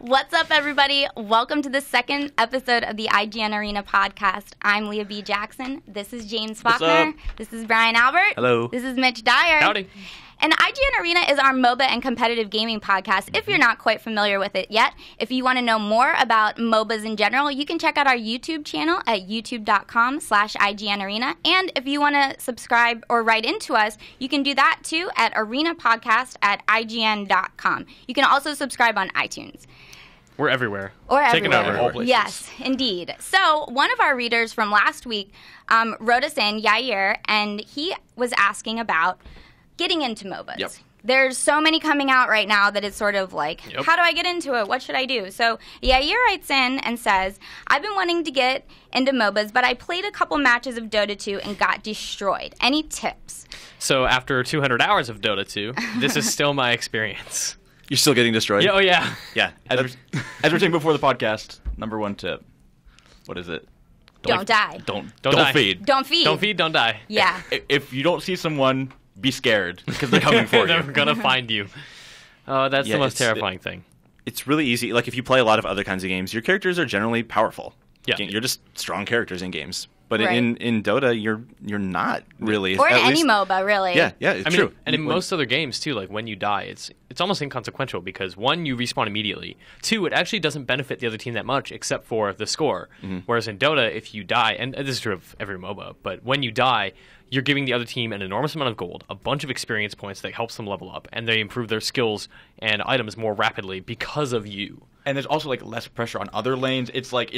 What's up, everybody? Welcome to the second episode of the ign-arena-podcast. I'm Leah B. Jackson. This is James Faulkner. This is Brian Albert. Hello. This is Mitch Dyer. Howdy. And IGN Arena is our MOBA and competitive gaming podcast, if you're not quite familiar with it yet. If you want to know more about MOBAs in general, you can check out our YouTube channel at youtube.com/IGN-arena. And if you want to subscribe or write into us, you can do that too at arenapodcast@ign.com. You can also subscribe on iTunes. We're everywhere. Or Taking everywhere. over. Yes, indeed. So one of our readers from last week wrote us in, Yair, and he was asking about getting into MOBAs. Yep. There's so many coming out right now that it's sort of like, Yep. how do I get into it? What should I do? So Yair writes in and says, I've been wanting to get into MOBAs, but I played a couple matches of Dota 2 and got destroyed. Any tips? So after 200 hours of Dota 2, this is still my experience. You're still getting destroyed? Yeah, oh, yeah. Yeah. As we're saying before the podcast, number one tip. What is it? Don't die. Don't die. feed. Don't feed. Don't feed, don't die. Yeah. If you don't see someone, be scared because they're coming for They're you. going to find you. Oh, that's the most terrifying thing. It's really easy. Like if you play a lot of other kinds of games, your characters are generally powerful. Yeah. You're just strong characters in games. But Right. in Dota, you're not really. Or in At any least- MOBA, really. Yeah, it's I mean, true. and in most other games, too, like when you die, it's almost inconsequential because, one, you respawn immediately. Two, it actually doesn't benefit the other team that much except for the score. Mm-hmm. Whereas in Dota, if you die, and this is true of every MOBA, but when you die, you're giving the other team an enormous amount of gold, a bunch of experience points that helps them level up, and they improve their skills and items more rapidly because of you. And there's also like less pressure on other lanes. It's like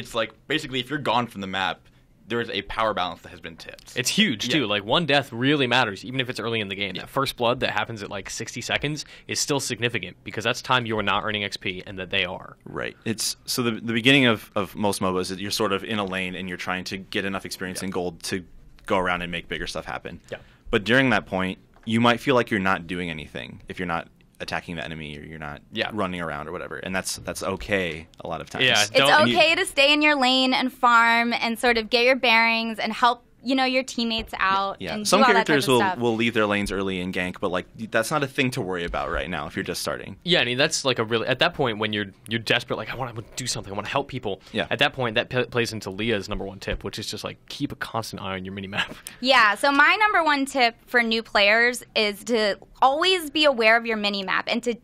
basically if you're gone from the map, there is a power balance that has been tipped. It's huge, too. Like, one death really matters, even if it's early in the game. That first blood that happens at, like, 60 seconds is still significant because that's time you are not earning XP and that they are. Right. It's so the beginning of most MOBAs, you're sort of in a lane and you're trying to get enough experience and gold to go around and make bigger stuff happen. Yeah. But during that point, you might feel like you're not doing anything if you're not attacking the enemy or you're not running around or whatever. And that's okay a lot of times. Yeah. It's okay to stay in your lane and farm and sort of get your bearings and help, your teammates out. Yeah. And Some do all that characters type of stuff. will leave their lanes early and gank, but like that's not a thing to worry about right now if you're just starting. Yeah, I mean, that's like at that point when you're desperate, like, I want to do something, I want to help people. Yeah. At that point, that plays into Leah's number one tip, which is just like keep a constant eye on your minimap. Yeah, so my number one tip for new players is to always be aware of your minimap and to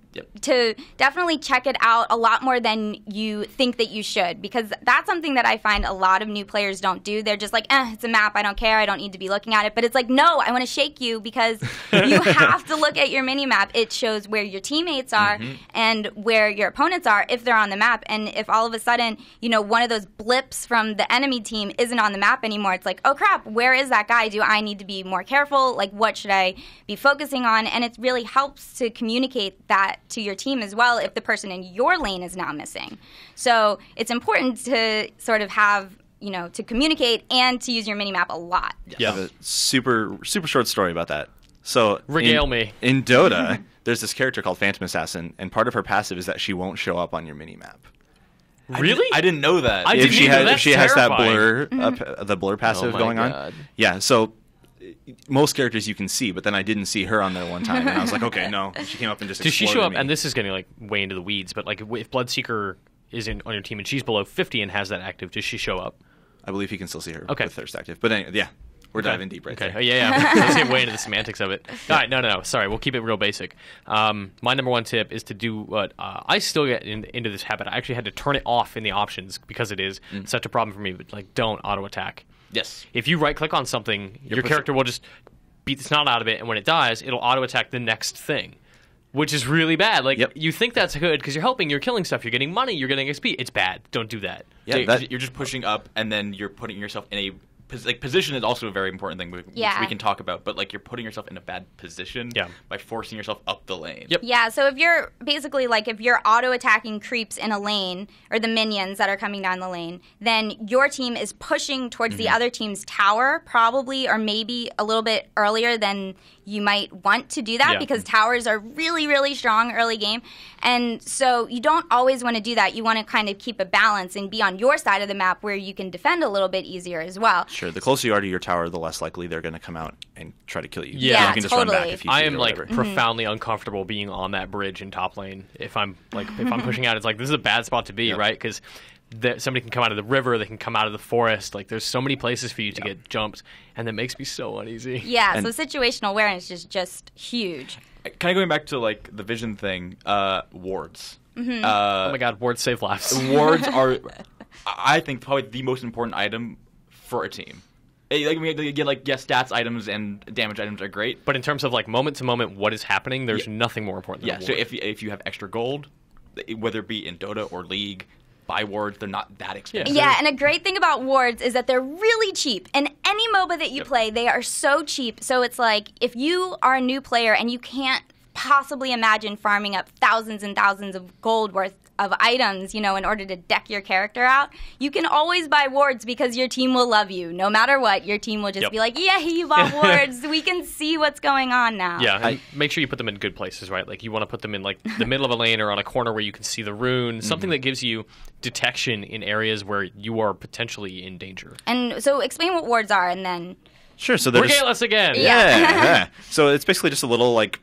definitely check it out a lot more than you think that you should, because that's something that I find a lot of new players don't do. They're just like, it's a map, I don't care, I don't need to be looking at it. But it's like, no, I want to shake you because you have to look at your minimap. It shows where your teammates are and where your opponents are if they're on the map. And if all of a sudden, one of those blips from the enemy team isn't on the map anymore, it's like, oh crap, where is that guy? Do I need to be more careful? Like, what should I be focusing on? And it really helps to communicate that to your team as well if the person in your lane is now missing. So it's important to sort of have, to communicate and to use your minimap a lot. Yeah. I have a super short story about that. So Regale me. In Dota, there's this character called Phantom Assassin, and part of her passive is that she won't show up on your minimap. Really? I didn't know that. I didn't either. That's If she has that terrifying. blur, the blur passive my going on. God. Yeah, so most characters you can see, but then I didn't see her on there one time, and I was like, okay, no. And she came up and just Does she show exploded up, me. and this is getting like way into the weeds, but like if Bloodseeker is on your team and she's below 50 and has that active, does she show up? I believe you can still see her Okay. with Thirst active. But anyway, yeah, we're diving deep right Okay. there. Oh, yeah. Let's get way into the semantics of it. All right. No. Sorry. We'll keep it real basic. My number one tip is to do what I still get into this habit. I actually had to turn it off in the options because it is such a problem for me. But like, don't auto attack. Yes. If you right click on something, your character will just beat the snot out of it, and when it dies, it'll auto attack the next thing, which is really bad. Like you think that's good because you're helping, you're killing stuff, you're getting money, you're getting XP. It's bad. Don't do that. Yeah, you're just pushing up, and then you're putting yourself in a position is also a very important thing which we can talk about, but like you're putting yourself in a bad position by forcing yourself up the lane. Yep. Yeah, so if you're basically like if you're auto-attacking creeps in a lane or the minions that are coming down the lane, then your team is pushing towards the other team's tower probably or maybe a little bit earlier than you might want to do that because towers are really, really strong early game. And so you don't always want to do that. You want to kind of keep a balance and be on your side of the map where you can defend a little bit easier as well. Sure. The closer you are to your tower, the less likely they're going to come out and try to kill you. Yeah, you can just totally. run back if you I am like profoundly uncomfortable being on that bridge in top lane. If I'm pushing out, it's like this is a bad spot to be, right? Because somebody can come out of the river, they can come out of the forest. Like there's so many places for you to get jumped, and that makes me so uneasy. Yeah, so situational awareness is just huge. Kind of going back to like the vision thing, wards. Mm-hmm. Oh my god, wards save lives. Wards are, I think, probably the most important item for a team. Stats items and damage items are great, but in terms of like moment to moment, what is happening? There's nothing more important than a ward. So if you have extra gold, whether it be in Dota or League, buy wards. They're not that expensive. Yeah, and a great thing about wards is that they're really cheap. In any MOBA that you play, they are so cheap. So it's like if you are a new player and you can't possibly imagine farming up thousands and thousands of gold worth of items, in order to deck your character out, you can always buy wards because your team will love you. No matter what, your team will just be like, yeah, you bought wards. We can see what's going on now. Yeah, and make sure you put them in good places, right? Like you want to put them in like the middle of a lane or on a corner where you can see the rune, something that gives you detection in areas where you are potentially in danger. And so explain what wards are and then... Sure, so we're Gateless again! Yeah. So it's basically just a little like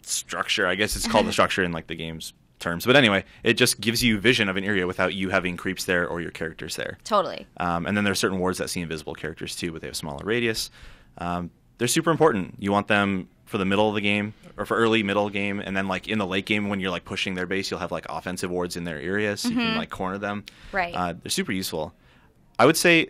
structure. I guess it's called the structure in like the game's terms. But anyway, it just gives you vision of an area without you having creeps there or your characters there. Totally. And then there are certain wards that see invisible characters too, but they have smaller radius. They're super important. You want them for the middle of the game or for early middle game, and then like in the late game when you're like pushing their base, you'll have like offensive wards in their areas, so you can like corner them. Right. They're super useful. I would say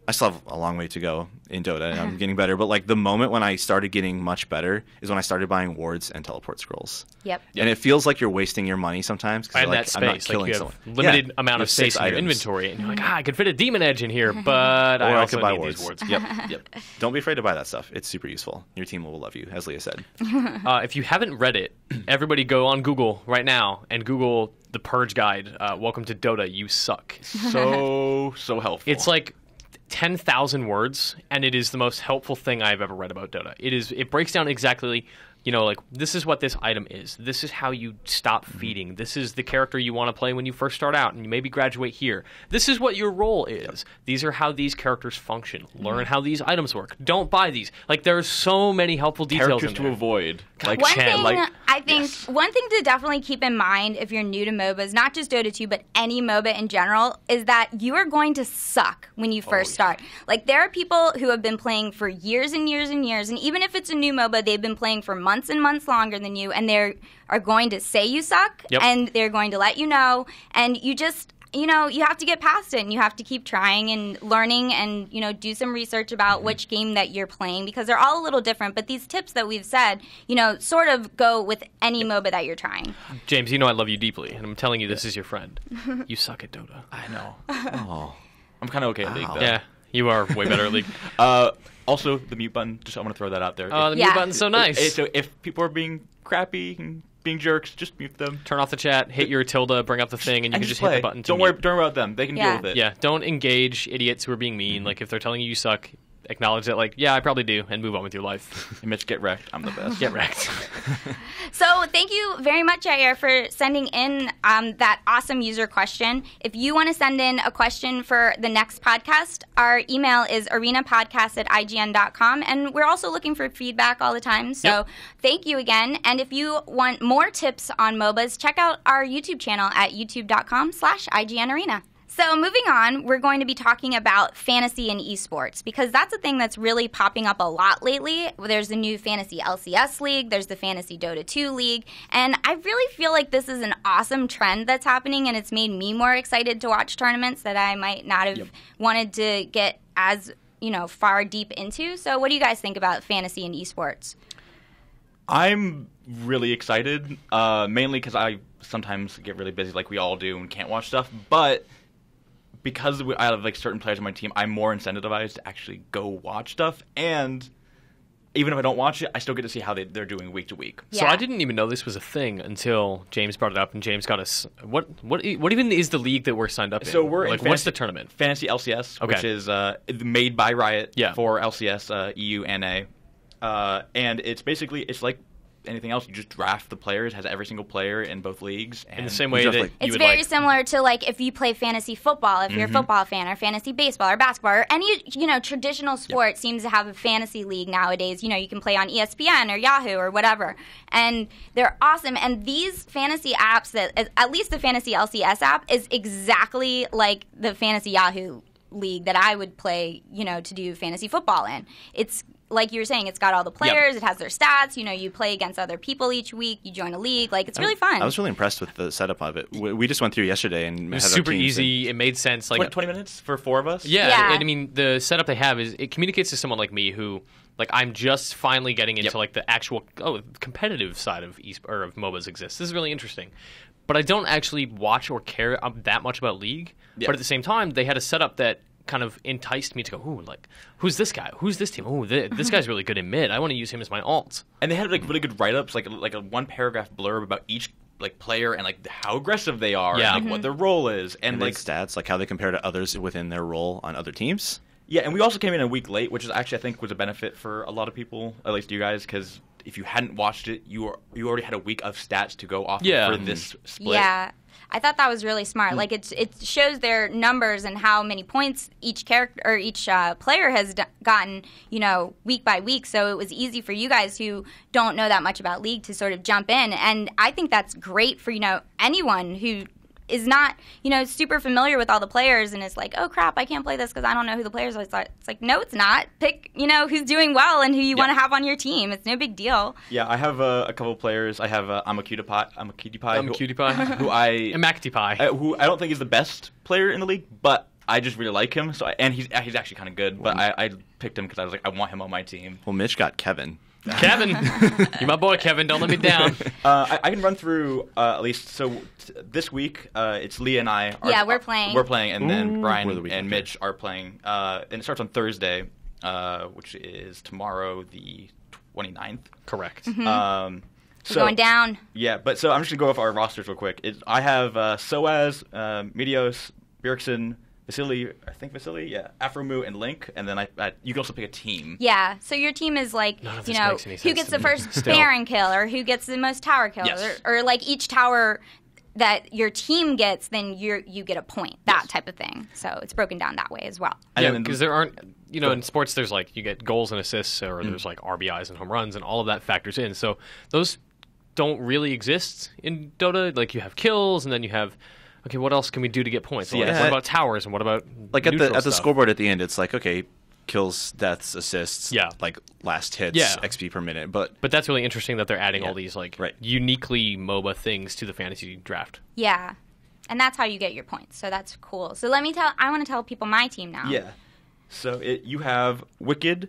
I still have a long way to go in Dota, and I'm getting better. But like the moment when I started getting much better is when I started buying wards and teleport scrolls. Yep. And it feels like you're wasting your money sometimes because like, space, I'm not killing you have someone. Limited amount of space in your inventory, and you're like, I could fit a demon edge in here, but I also could buy need wards. these wards. Yep. Don't be afraid to buy that stuff. It's super useful. Your team will love you, as Leah said. If you haven't read it, everybody go on Google right now and Google the Purge Guide. Welcome to Dota. You suck. So helpful. It's like 10,000 words, and it is the most helpful thing I've ever read about Dota. It breaks down exactly, like this is what this item is. This is how you stop feeding. This is the character you want to play when you first start out, and you maybe graduate here. This is what your role is. These are how these characters function. Learn how these items work. Don't buy these. Like there's so many helpful details characters in there. to avoid. Like I think one thing to definitely keep in mind if you're new to MOBAs, not just Dota 2, but any MOBA in general, is that you are going to suck when you first start. Like there are people who have been playing for years and years and years, and even if it's a new MOBA, they've been playing for months and months longer than you, and they are going to say you suck, and they're going to let you know, and you just... you have to get past it, and you have to keep trying and learning and, do some research about which game that you're playing, because they're all a little different. But these tips that we've said, sort of go with any MOBA that you're trying. James, I love you deeply, and I'm telling you this is your friend. You suck at Dota. I know. Oh. I'm kind of okay at League, though. Yeah, you are way better at League. Also, the mute button, I want to throw that out there. Oh, the mute button's so nice. So if people are being crappy and being jerks, just mute them. Turn off the chat, hit your tilde, bring up the thing, and you can just hit the button to Don't worry about them. They can deal with it. Yeah, don't engage idiots who are being mean. Like, if they're telling you suck, acknowledge that, like, yeah, I probably do, and move on with your life. And Mitch, get wrecked. I'm the best. Get wrecked. So thank you very much, Jair, for sending in that awesome user question. If you want to send in a question for the next podcast, our email is arena-podcast@ign.com, and we're also looking for feedback all the time. So thank you again. And if you want more tips on MOBAs, check out our YouTube channel at youtube.com/ign-arena. So moving on, we're going to be talking about fantasy and esports, because that's a thing that's really popping up a lot lately. There's the new Fantasy LCS League, there's the Fantasy Dota 2 League, and I really feel like this is an awesome trend that's happening, and it's made me more excited to watch tournaments that I might not have wanted to get as, far deep into. So what do you guys think about fantasy and esports? I'm really excited, mainly because I sometimes get really busy like we all do and can't watch stuff, but... because I have like certain players on my team, I'm more incentivized to actually go watch stuff, and even if I don't watch it, I still get to see how they're doing week to week. Yeah. So I didn't even know this was a thing until James brought it up, and James got us. What even is the league that we're signed up in? So we're like, in what's the tournament? Fantasy LCS, which is made by Riot for LCS EU and A. And it's like anything else. You just draft the players, has every single player in both leagues. And in the same way that you it's would very similar to like if you play fantasy football, if you're a football fan, or fantasy baseball or basketball, or any traditional sport seems to have a fantasy league nowadays. You can play on ESPN or Yahoo or whatever, and they're awesome. And these fantasy apps, at least the Fantasy LCS app, is exactly like the Fantasy Yahoo league that I would play, to do fantasy football in. It's like you were saying, it's got all the players, it has their stats, you play against other people each week, you join a league, it's really fun. I was really impressed with the setup of it. We just went through yesterday and it was had super our teams easy. It made sense. 20 minutes for 4 of us? Yeah. And I mean, the setup they have is it communicates to someone like me who, I'm just finally getting into the actual competitive side of MOBAs exists. This is really interesting. But I don't actually watch or care that much about League. But at the same time, they had a setup that kind of enticed me to go, ooh, who's this guy? Who's this team? Ooh, this guy's really good in mid. I want to use him as my alt. And they had really good write-ups, like a 1-paragraph blurb about each player and how aggressive they are and what their role is and stats, how they compare to others within their role on other teams. Yeah, and we also came in a week late, which is actually I think was a benefit for a lot of people, at least you guys, because if you hadn't watched it, you already had a week of stats to go off for this split. Yeah. I thought that was really smart. It shows their numbers and how many points each character or each player has gotten, week by week. So it was easy for you guys who don't know that much about League to sort of jump in. And I think that's great for anyone who is not super familiar with all the players and is like, oh crap, I can't play this because I don't know who the players are. It's like, no, it's not. Pick who's doing well and who you want to have on your team. It's no big deal. Yeah, I have a couple of players. I have I'm a cutie pie. Who I don't think is the best player in the league, but I just really like him. And he's actually kind of good. But I picked him because I was like, I want him on my team. Well, Mitch got Kevin. Kevin, you're my boy, Kevin. Don't let me down. I can run through at least. So this week, it's Leah and I. We're playing. We're playing, and then Brian and Mitch are playing. And it starts on Thursday, which is tomorrow, the 29th. Correct. Mm-hmm. So going down. Yeah, but so I'm just gonna go off our rosters real quick. I have Soaz, Medios, Bjergsen, Vasily, yeah, Afromu and Link, and then you can also pick a team. Yeah, so your team is who gets the first Baron kill, or who gets the most tower kills, or each tower that your team gets, then you get a point, that type of thing. So it's broken down that way as well. Yeah, because there aren't, in sports there's you get goals and assists, or there's RBIs and home runs, and all of that factors in. So those don't really exist in Dota. You have kills, and then you have, okay, what else can we do to get points? What about towers, and what about at the scoreboard at the end? It's okay, kills, deaths, assists, last hits, XP per minute. But that's really interesting that they're adding all these uniquely MOBA things to the fantasy draft. Yeah, and that's how you get your points. So that's cool. So I want to tell people my team now. Yeah. So you have Wicked,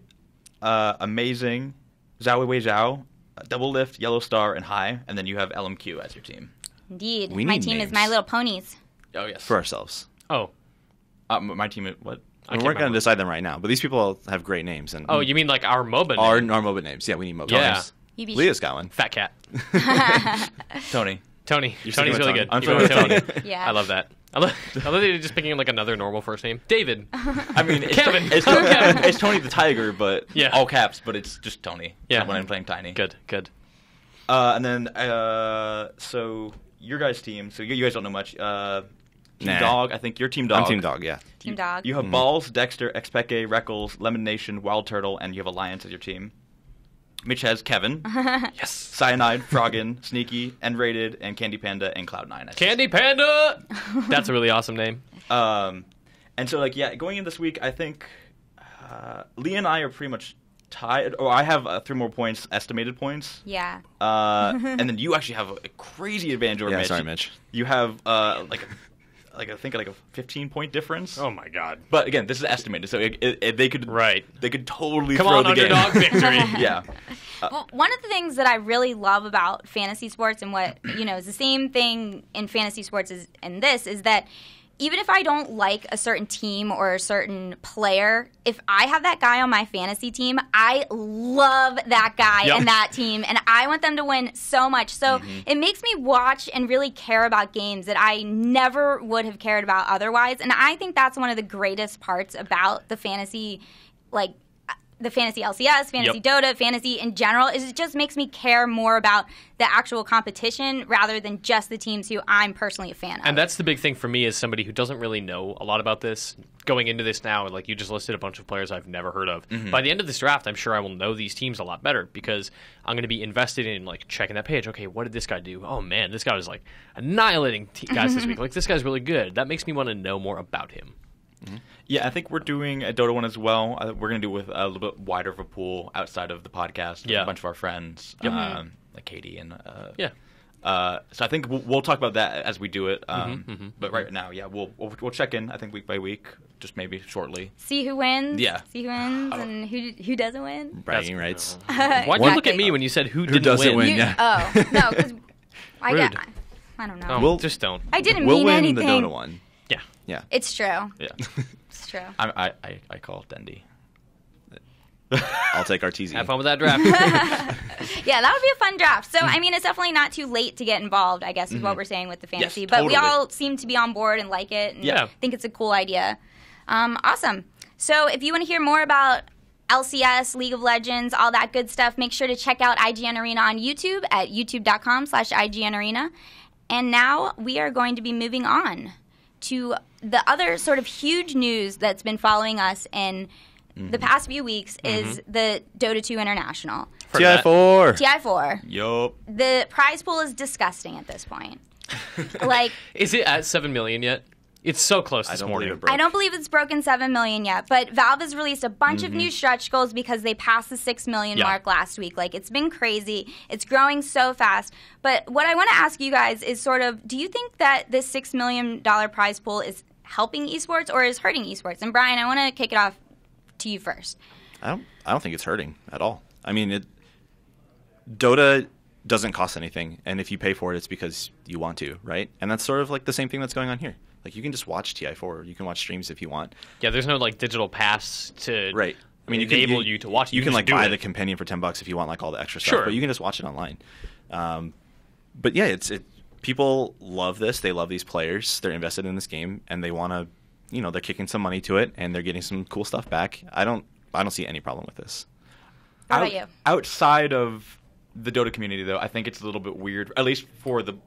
Amazing, Zhao Wei Zhao, Double Lift, Yellow Star, and High, and then you have LMQ as your team. Indeed. My team is My Little Ponies. Oh, yes. For ourselves. Oh. My team is what? We're going to decide them right now, but these people have great names. And you mean our MOBA names? Our MOBA names. Yeah, we need MOBA names. Leah's got one. Fat Cat. Tony. Tony's really Tony. good. I'm Tony. Yeah. I love that. I love that you're just picking another normal first name. David. I mean, Kevin. It's Tony the Tiger, but Yeah. all caps, but it's just Tony. Yeah. When I'm playing Tiny. Good. And then, so your guys' team, so you guys don't know much. Team Dog, I think you're Team Dog. I'm Team Dog, yeah. Team Dog. You have Balls, Dexter, Xpeke, Reckles, Lemon Nation, Wild Turtle, and you have Alliance as your team. Mitch has Kevin. Yes. Cyanide, Froggen, Sneaky, N-Rated, and Candy Panda, and Cloud9. Candy Panda! That's a really awesome name. And so, going in this week, I think Lee and I are pretty much tied. Oh, I have 3 more points, estimated points. Yeah. And then you actually have a crazy advantage over Mitch. Sorry, Mitch. You have, I think a 15-point difference. Oh, my God. But, again, this is estimated, so they could they could totally Come throw on, the game. underdog victory. Yeah. Well, one of the things that I really love about fantasy sports and what, is the same thing in fantasy sports as in this is that even if I don't like a certain team or a certain player, if I have that guy on my fantasy team, I love that guy and that team, and I want them to win so much. So it makes me watch and really care about games that I never would have cared about otherwise. And I think that's one of the greatest parts about the fantasy, the Fantasy LCS, Fantasy Dota, Fantasy in general, is it just makes me care more about the actual competition rather than just the teams who I'm personally a fan of. And that's the big thing for me as somebody who doesn't really know a lot about this. Going into this now, like you just listed a bunch of players I've never heard of. By the end of this draft, I'm sure I will know these teams a lot better because I'm going to be invested in like checking that page. Okay, what did this guy do? Oh man, this guy was like annihilating guys this week. Like this guy's really good. That makes me want to know more about him. Yeah, I think we're doing a Dota one as well. We're going to do it with a little bit wider of a pool outside of the podcast. With a bunch of our friends, like Katie and so I think we'll talk about that as we do it. But right now, we'll check in. I think week by week, just maybe shortly. See who wins. Yeah. See who wins and who doesn't win. Bragging rights. Why'd you look at me when you said who doesn't win? You, oh no, because I don't know. We'll just don't. I didn't We'll mean win anything. the Dota one. Yeah. It's true. Yeah. It's true. I call Dendy. I'll take Arteezy. Have fun with that draft. Yeah, that would be a fun draft. So, I mean, it's definitely not too late to get involved, I guess, is what we're saying with the fantasy. Yes, but we totally. all seem to be on board and like it and think it's a cool idea. Awesome. So, if you want to hear more about LCS, League of Legends, all that good stuff, make sure to check out IGN Arena on YouTube at youtube.com/IGN-Arena. And now we are going to be moving on to the other sort of huge news that's been following us in the past few weeks is the Dota 2 International. TI4. TI4. Yup. The prize pool is disgusting at this point. Like, Is it at 7 million yet? It's so close this don't morning. believe it broke. I don't believe it's broken 7 million yet, but Valve has released a bunch of new stretch goals because they passed the 6 million mark last week. Like, it's been crazy. It's growing so fast. But what I want to ask you guys is sort of, do you think that this $6 million prize pool is helping esports or is hurting esports? And Brian, I want to kick it off to you first. I don't think it's hurting at all. I mean, Dota doesn't cost anything, and if you pay for it, it's because you want to, right? And that's sort of like the same thing that's going on here. Like, you can just watch TI4, you can watch streams if you want. Yeah, there's no like digital pass to I mean, enable you to watch. You can just like do buy it. the companion for $10 if you want like all the extra stuff. Sure. But you can just watch it online. But yeah, people love this. They love these players. They're invested in this game, and they want to. They're kicking some money to it, and they're getting some cool stuff back. I don't see any problem with this. What about you? Outside of the Dota community, though, I think it's a little bit weird, at least for the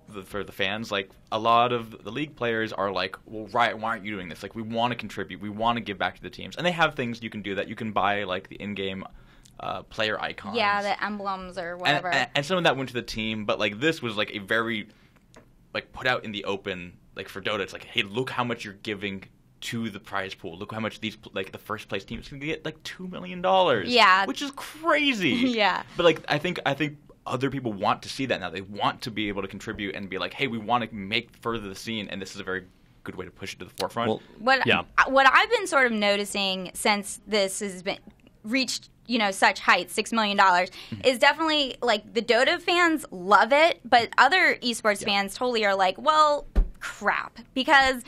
fans. Like, a lot of the League players are like, well, Riot, why aren't you doing this? Like, we want to contribute. We want to give back to the teams. And they have things you can do that. You can buy, like, the in-game player icons. Yeah, the emblems or whatever. And some of that went to the team, but, like, this was, like, a very, like, put out in the open, like, for Dota. It's like, hey, look how much you're giving to the prize pool. Look how much these, like, the first place teams can get, like, $2 million. Yeah. Which is crazy. Yeah. But, like, I think other people want to see that now. They want to be able to contribute and be like, hey, we want to make further the scene, and this is a very good way to push it to the forefront. Well, What I've been sort of noticing since this has been reached, such heights, $6 million, is definitely, like, the Dota fans love it, but other esports fans totally are like, well, crap. Because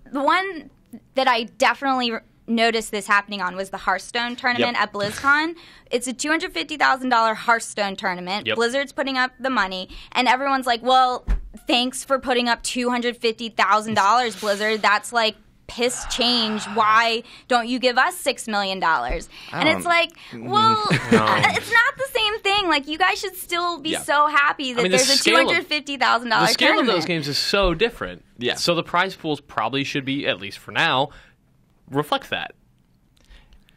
the one that I definitely noticed this happening on was the Hearthstone tournament at BlizzCon. It's a $250,000 Hearthstone tournament. Blizzard's putting up the money, and everyone's like, well, thanks for putting up $250,000, Blizzard. That's like piss change. Why don't you give us $6 million? And it's like, well, it's not the same thing. Like, you guys should still be so happy that there's a $250,000 tournament. The scale of those games is so different. Yeah. So the prize pools probably should be, at least for now, reflect that.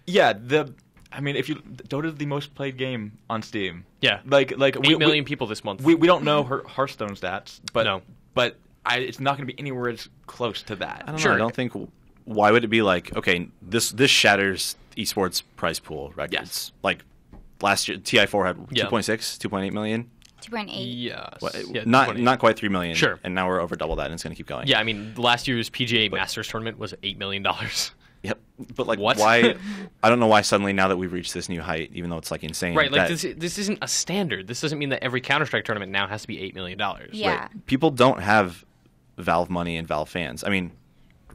Yeah, if Dota's the most played game on Steam. Yeah. Like 8 million people this month. We don't know her Hearthstone stats, but No. It's not going to be anywhere as close to that. I don't know. I don't think. Why would it be like, okay, this shatters esports prize pool records? Yes. Like last year, TI4 had 2.6, 2.8 million. 2.8. Yes. Not quite 3 million. Sure. And now we're over double that, and it's going to keep going. Yeah, I mean, last year's PGA Masters tournament was $8 million. Yep. But like, What? why? I don't know why suddenly now that we've reached this new height, even though it's like insane. Right, like that, this isn't a standard. This doesn't mean that every Counter-Strike tournament now has to be $8 million. Yeah. Right. People don't have Valve money and Valve fans. I mean,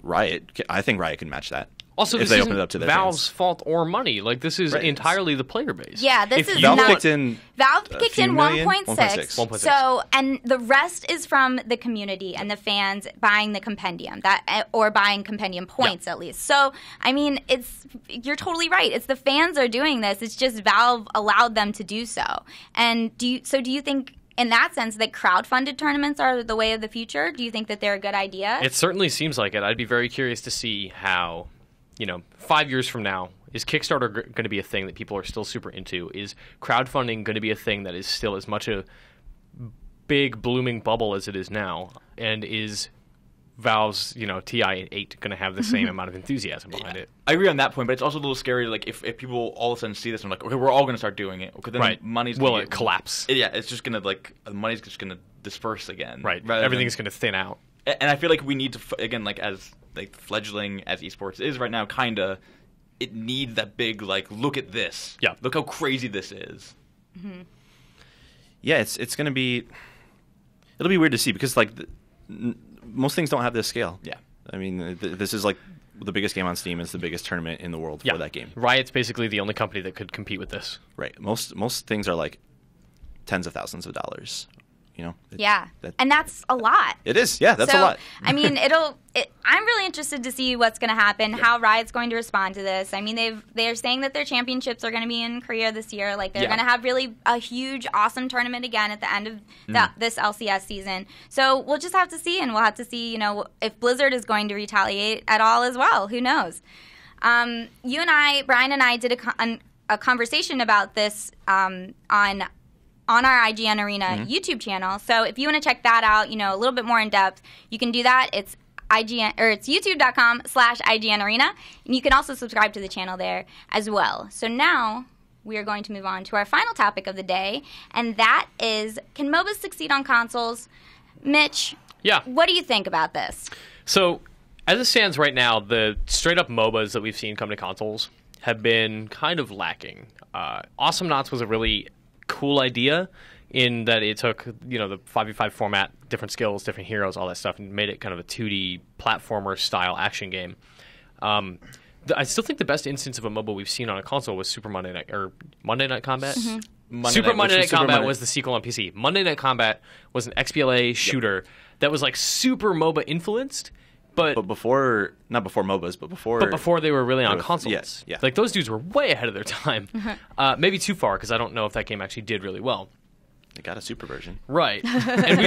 Riot. I think Riot can match that. Also, if this they isn't open it up to their Valve's fans. fault or money. Like, this is entirely the player base. Yeah, this If is Valve not. kicked in Valve kicked in 1.6. 1.6. So, and the rest is from the community and the fans buying the compendium or buying compendium points at least. So, I mean, you're totally right. It's the fans are doing this. It's just Valve allowed them to do so. And do you think, in that sense, that crowd-funded tournaments are the way of the future? Do you think that they're a good idea? It certainly seems like it. I'd be very curious to see how, 5 years from now, is Kickstarter going to be a thing that people are still super into? Is crowdfunding going to be a thing that is still as much a big blooming bubble as it is now? And is Valve's, TI-8 going to have the same amount of enthusiasm behind it? I agree on that point, but it's also a little scary. Like if people all of a sudden see this and like, okay, we're all going to start doing it. Okay, then money's will gonna it collapse? Yeah, it's just going to the money's just going to disperse again. Right, everything's going to thin out. And I feel like we need to again, like as fledgling as esports is right now, kinda, it needs that big look at this. Yeah, look how crazy this is. Mm-hmm. Yeah, it's going to be. It'll be weird to see because most things don't have this scale. Yeah. I mean, this is the biggest game on Steam. It's the biggest tournament in the world for that game. Riot's basically the only company that could compete with this. Right. Most things are tens of thousands of dollars. And that's a lot. It is. Yeah, that's a lot. I mean, I'm really interested to see what's going to happen, how Riot's going to respond to this. I mean, they're saying that their championships are going to be in Korea this year. Like, they're going to have really a huge, awesome tournament again at the end of this LCS season. So we'll just have to see, and we'll have to see, if Blizzard is going to retaliate at all as well. Who knows? Brian and I did a conversation about this on our IGN Arena YouTube channel. So if you want to check that out, a little bit more in depth, you can do that. It's youtube.com/IGN Arena. And you can also subscribe to the channel there as well. So now we are going to move on to our final topic of the day, and that is, can MOBAs succeed on consoles? Mitch, what do you think about this? So as it stands right now, the straight-up MOBAs that we've seen come to consoles have been kind of lacking. Awesome Knots was a really cool idea in that it took the 5v5 format, different skills, different heroes, all that stuff, and made it kind of a 2D platformer style action game. I still think the best instance of a MOBA we've seen on a console was Super Monday Night Combat. Super Monday Night Combat was the sequel on PC. Monday Night Combat was an XBLA shooter that was super MOBA influenced. But before, not before MOBAs, but before they were really on consoles. Yeah. Those dudes were way ahead of their time. Maybe too far, because I don't know if that game actually did really well. They got a super version. Right. And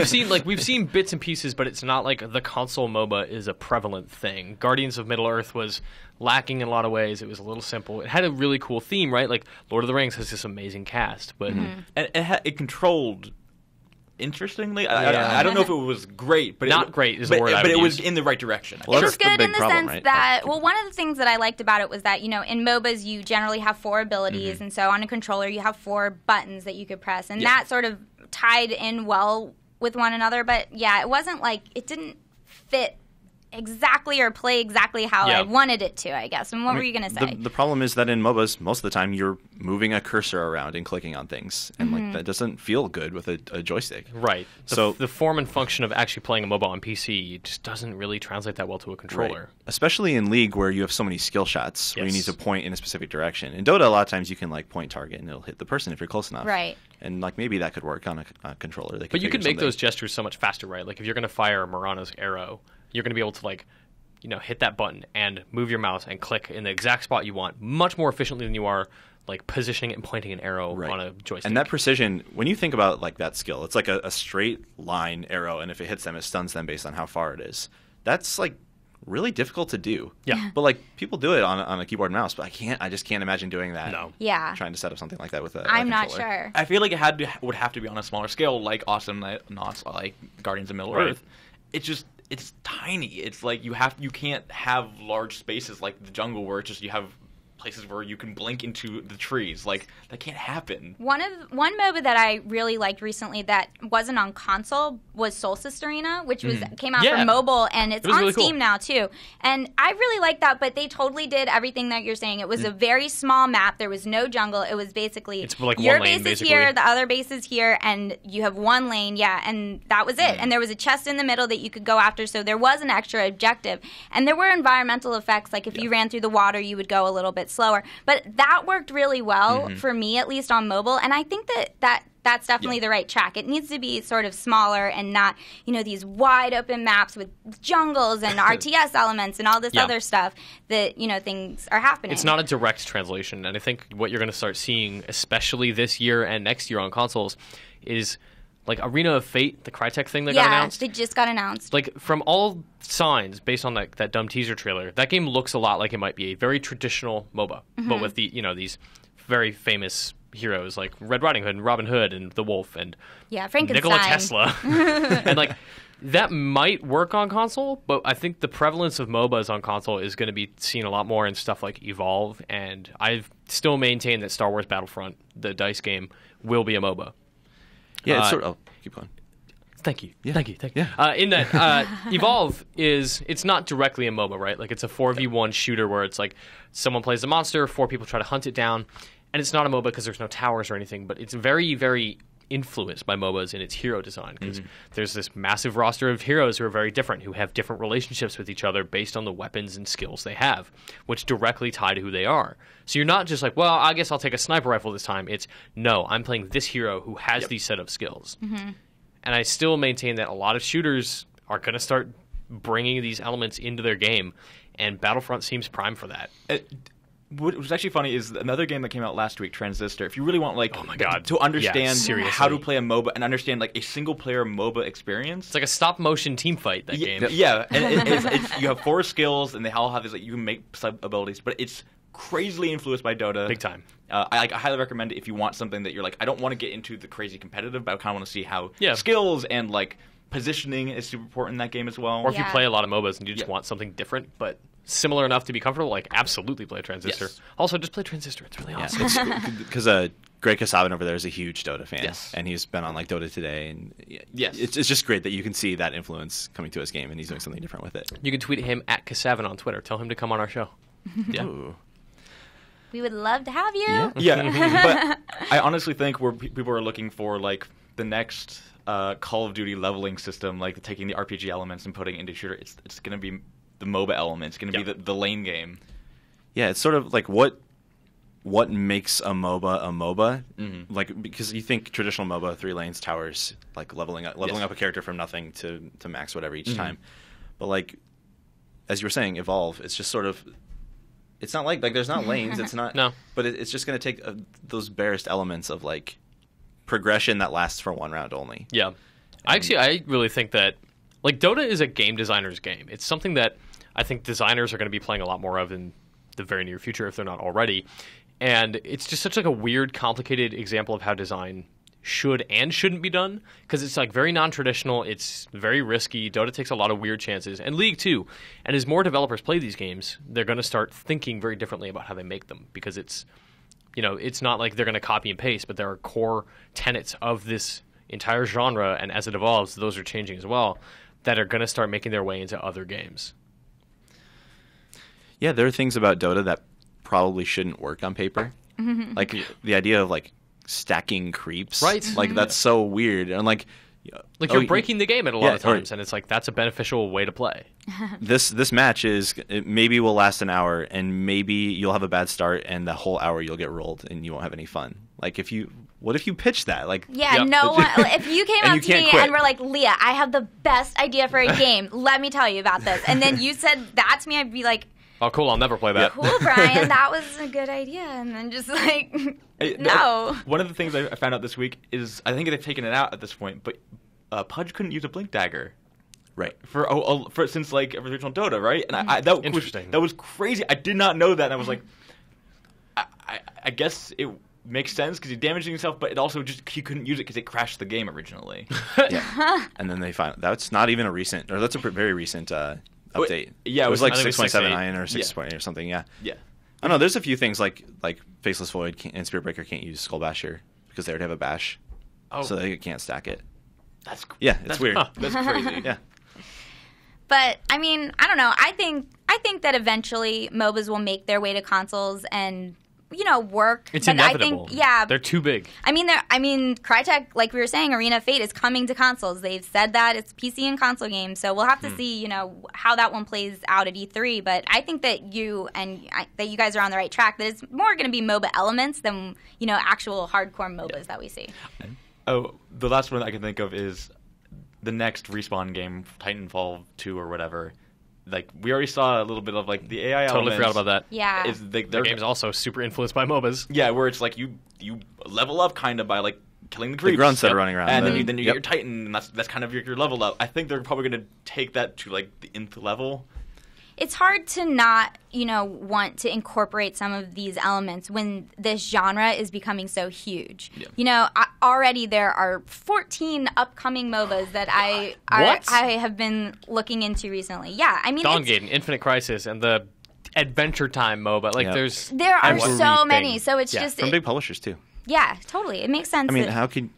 we've seen bits and pieces, but it's not like the console MOBA is a prevalent thing. Guardians of Middle-earth was lacking in a lot of ways. It was a little simple. It had a really cool theme, right? Like Lord of the Rings has this amazing cast, but and it controlled interestingly. I don't know if it was great, but not great is the word I would but it use. was in the right direction. It was good in the sense that, one of the things that I liked about it was that, in MOBAs you generally have 4 abilities, and so on a controller you have 4 buttons that you could press, and that sort of tied in well with one another. But yeah, it wasn't it didn't fit exactly or play exactly how I wanted it to, I guess. And what were you going to say? The problem is that in MOBAs, most of the time, you're moving a cursor around and clicking on things. And that doesn't feel good with a joystick. Right. So the form and function of actually playing a MOBA on PC just doesn't really translate that well to a controller. Right. Especially in League, where you have so many skill shots, where you need to point in a specific direction. In Dota, a lot of times you can point target and it'll hit the person if you're close enough. Right. And maybe that could work on a controller. But you can make those gestures so much faster, right? Like if you're going to fire Morano's arrow, you're going to be able to hit that button and move your mouse and click in the exact spot you want much more efficiently than you are positioning it and pointing an arrow on a joystick. And that precision, when you think about that skill, it's like a straight line arrow, and if it hits them, it stuns them based on how far it is. That's really difficult to do. Yeah. But people do it on a keyboard and mouse, but I just can't imagine doing that. No. Yeah. Trying to set up something like that with a I'm not controller. sure. I feel like it would have to be on a smaller scale, like Awesome Knots, like Guardians of Middle-earth. It's tiny. It's you can't have large spaces like the jungle where it's just you have places where you can blink into the trees. Like, that can't happen. One MOBA that I really liked recently that wasn't on console was Solstice Arena, which came out for mobile, and it's on really Steam cool. now too. And I really liked that, but they totally did everything that you're saying. It was a very small map. There was no jungle. It was basically It's like your one lane, base is basically. here, the other base is here, and you have one lane, and that was it. And there was a chest in the middle that you could go after, so there was an extra objective. And there were environmental effects, like if you ran through the water, you would go a little bit slower. But that worked really well for me, at least on mobile. And I think that's definitely the right track. It needs to be sort of smaller and not, these wide open maps with jungles and RTS elements and all this other stuff that, things are happening. It's not a direct translation, and I think what you're going to start seeing, especially this year and next year on consoles, is like Arena of Fate, the Crytek thing that got announced. They just got announced. Like, from all signs, based on that dumb teaser trailer, that game looks a lot like it might be a very traditional MOBA, but with these very famous heroes like Red Riding Hood and Robin Hood and the Wolf and Frankenstein. Nikola Tesla. And like, that might work on console, but I think the prevalence of MOBAs on console is going to be seen a lot more in stuff like Evolve, and I've still maintained that Star Wars Battlefront, the DICE game, will be a MOBA. Yeah, it's sort of... keep going. Thank you. Yeah. Thank you. Yeah. In that, Evolve it's not directly a MOBA, right? Like, it's a 4v1 shooter where it's like someone plays a monster, 4 people try to hunt it down, and it's not a MOBA because there's no towers or anything, but it's very, very influenced by MOBAs in its hero design, because there's this massive roster of heroes who are very different, who have different relationships with each other based on the weapons and skills they have, which directly tie to who they are. So you're not just like, well, I guess I'll take a sniper rifle this time. It's, no, I'm playing this hero who has these set of skills. And I still maintain that a lot of shooters are going to start bringing these elements into their game, and Battlefront seems prime for that. What was actually funny is another game that came out last week, Transistor. If you really want, like, oh my God, to understand seriously, how to play a MOBA and understand, like, a single-player MOBA experience. It's like a stop-motion team fight, that game. Yeah, and it's you have 4 skills, and they all have these, like, you can make sub-abilities, but it's crazily influenced by Dota. Big time. I highly recommend it if you want something that you're like, I don't want to get into the crazy competitive, but I kind of want to see how skills and, like, positioning is super important in that game as well. Or if you play a lot of MOBAs and you just want something different, but similar enough to be comfortable, like, absolutely play Transistor. Yes. Also, just play Transistor. It's really awesome. Because Greg Kasavin over there is a huge Dota fan, and he's been on, like, Dota Today, and it's just great that you can see that influence coming to his game, and he's doing something different with it. You can tweet him at Kasavin on Twitter. Tell him to come on our show. Ooh. We would love to have you. Yeah, but I honestly think where people are looking for, like, the next Call of Duty leveling system, like taking the RPG elements and putting it into shooter, it's going to be the MOBA element. It's going to be the lane game. Yeah, it's sort of like what makes a MOBA. Like, because you think traditional MOBA, 3 lanes, towers, like leveling up a character from nothing to max whatever each time. But, like, as you were saying, Evolve, it's just sort of, it's not like there's not lanes, it's not, no, but it's just going to take those barest elements of, like, progression that lasts for 1 round only. Yeah. I really think that, like, Dota is a game designer's game. It's something that I think designers are going to be playing a lot more of in the very near future, if they're not already. And it's just such, like, a weird, complicated example of how design should and shouldn't be done, because it's, like, very non-traditional. It's very risky. Dota takes a lot of weird chances, and League too. And as more developers play these games, they're going to start thinking very differently about how they make them, because it's, it's not like they're going to copy and paste, but there are core tenets of this entire genre, and as it evolves, those are changing as well, that are going to start making their way into other games. Yeah, there are things about Dota that probably shouldn't work on paper. Like, the idea of, like, stacking creeps. Right. Like, that's so weird. And, like you're breaking the game at a lot of times, and it's like, that's a beneficial way to play. This match maybe will last an hour, and maybe you'll have a bad start, and the whole hour you'll get rolled, and you won't have any fun. Like, what if you pitch that? Like, no one. If you came up to me and were like, Leah, I have the best idea for a game. Let me tell you about this. And then you said that to me, I'd be like, oh, cool, I'll never play that. Cool, Brian, that was a good idea. And then just like, no. One of the things I found out this week is, I think they've taken it out at this point, but Pudge couldn't use a blink dagger. Right. For since, like, original Dota, right? And that was crazy. I did not know that, and I was like, I guess it makes sense because he's damaging himself, but it also just, he couldn't use it because it crashed the game originally. And then they find that's not even a recent, or that's a very recent update. Yeah, it was like I think it was 6.79 or 6.8 or something. Yeah. I don't know. There's a few things like Faceless Void and Spirit Breaker can't use Skull Basher because they already have a bash, so they can't stack it. It's weird. That's crazy. Yeah. But I mean, I don't know. I think that eventually MOBAs will make their way to consoles and work. It's but inevitable. I think, they're too big. I mean, Crytek, like we were saying, Arena of Fate is coming to consoles. They've said that it's PC and console games, so we'll have to see, how that one plays out at E3. But I think that you guys are on the right track. That it's more going to be MOBA elements than actual hardcore MOBAs that we see. Oh, the last one I can think of is the next Respawn game, Titanfall 2 or whatever. Like, we already saw a little bit of, like, the AI Totally elements. forgot about that. Yeah. Their game's also super influenced by MOBAs. Yeah, where it's like you level up kind of by, like, killing the creeps. The grunts that are running around. And then you get your Titan, and that's kind of your level up. I think they're probably going to take that to, like, the nth level. It's hard to not, want to incorporate some of these elements when this genre is becoming so huge. Yeah. Already there are 14 upcoming MOBAs that I have been looking into recently. Yeah, I mean, Dawngaten, Infinite Crisis, and the Adventure Time MOBA. Like, there are so many. So it's just from big publishers too. Yeah, totally. It makes sense. I mean, how can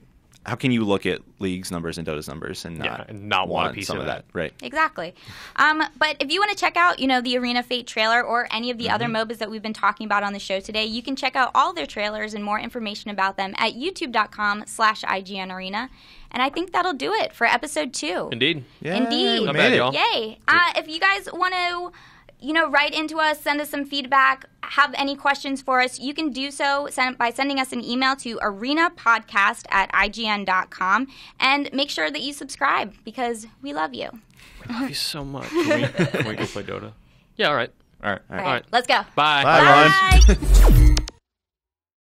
you look at League's numbers and Dota's numbers and not want a piece some of that? Right. Exactly. But if you want to check out, the Arena Fate trailer or any of the other MOBAs that we've been talking about on the show today, you can check out all their trailers and more information about them at youtube.com/IGN Arena. And I think that'll do it for episode 2. Indeed. Yay, Indeed. Not bad, y'all. Yay. If you guys want to write into us, send us some feedback, have any questions for us, you can do so by sending us an email to arena-podcast@ign.com, and make sure that you subscribe because we love you. We love you so much. Can we go play Dota? Yeah, all right. All right. All right. Let's go. Bye. Bye, everyone. Bye.